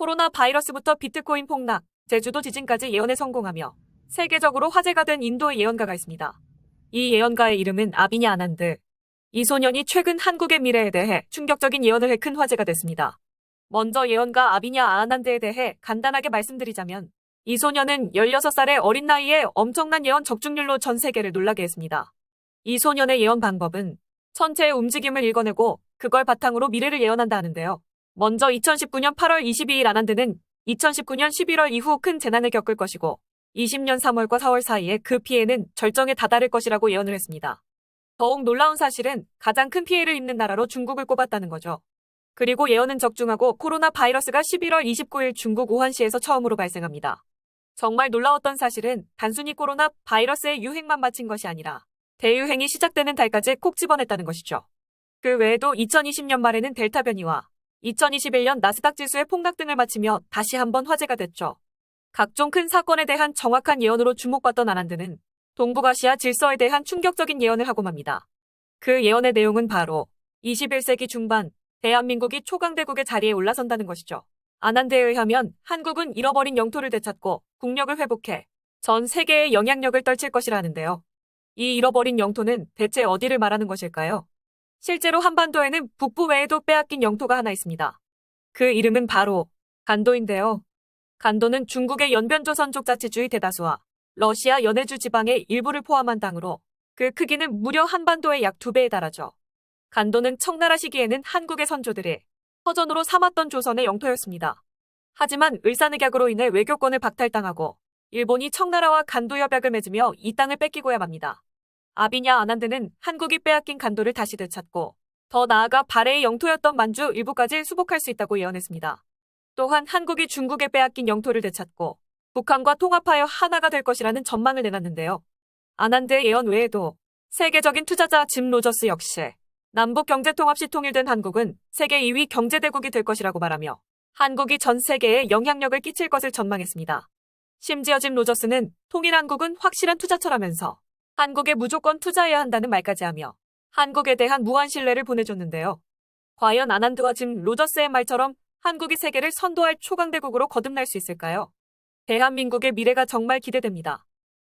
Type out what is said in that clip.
코로나 바이러스부터 비트코인 폭락, 제주도 지진까지 예언에 성공하며 세계적으로 화제가 된 인도의 예언가가 있습니다. 이 예언가의 이름은 아비냐 아난드. 이 소년이 최근 한국의 미래에 대해 충격적인 예언을 해 큰 화제가 됐습니다. 먼저 예언가 아비냐 아난드에 대해 간단하게 말씀드리자면 이 소년은 16살의 어린 나이에 엄청난 예언 적중률로 전 세계를 놀라게 했습니다. 이 소년의 예언 방법은 천체의 움직임을 읽어내고 그걸 바탕으로 미래를 예언한다 하는데요. 먼저 2019년 8월 22일 아난드는 2019년 11월 이후 큰 재난을 겪을 것이고 20년 3월과 4월 사이에 그 피해는 절정에 다다를 것이라고 예언을 했습니다. 더욱 놀라운 사실은 가장 큰 피해를 입는 나라로 중국을 꼽았다는 거죠. 그리고 예언은 적중하고 코로나 바이러스가 11월 29일 중국 우한시에서 처음으로 발생합니다. 정말 놀라웠던 사실은 단순히 코로나 바이러스의 유행만 마친 것이 아니라 대유행이 시작되는 달까지 콕 집어냈다는 것이죠. 그 외에도 2020년 말에는 델타 변이와 2021년 나스닥 지수의 폭락 등을 마치며 다시 한번 화제가 됐죠. 각종 큰 사건에 대한 정확한 예언으로 주목받던 아난드는 동북아시아 질서에 대한 충격적인 예언을 하고 맙니다. 그 예언의 내용은 바로 21세기 중반 대한민국이 초강대국의 자리에 올라선다는 것이죠. 아난드에 의하면 한국은 잃어버린 영토를 되찾고 국력을 회복해 전 세계의 영향력을 떨칠 것이라는데요. 이 잃어버린 영토는 대체 어디를 말하는 것일까요? 실제로 한반도에는 북부 외에도 빼앗긴 영토가 하나 있습니다. 그 이름은 바로 간도인데요. 간도는 중국의 연변조선족 자치주의 대다수와 러시아 연해주 지방의 일부를 포함한 땅으로 그 크기는 무려 한반도의 약 2배에 달하죠. 간도는 청나라 시기에는 한국의 선조들이 허전으로 삼았던 조선의 영토였습니다. 하지만 을사늑약으로 인해 외교권을 박탈당하고 일본이 청나라와 간도 협약을 맺으며 이 땅을 뺏기고야 맙니다. 아비냐 아난드는 한국이 빼앗긴 간도를 다시 되찾고 더 나아가 발해의 영토였던 만주 일부까지 수복할 수 있다고 예언했습니다. 또한 한국이 중국에 빼앗긴 영토를 되찾고 북한과 통합하여 하나가 될 것이라는 전망을 내놨는데요. 아난드의 예언 외에도 세계적인 투자자 짐 로저스 역시 남북 경제통합 시 통일된 한국은 세계 2위 경제대국이 될 것이라고 말하며 한국이 전 세계에 영향력을 끼칠 것을 전망했습니다. 심지어 짐 로저스는 통일 한국은 확실한 투자처라면서 한국에 무조건 투자해야 한다는 말까지 하며 한국에 대한 무한 신뢰를 보내줬는데요. 과연 아난드와 짐 로저스의 말처럼 한국이 세계를 선도할 초강대국으로 거듭날 수 있을까요? 대한민국의 미래가 정말 기대됩니다.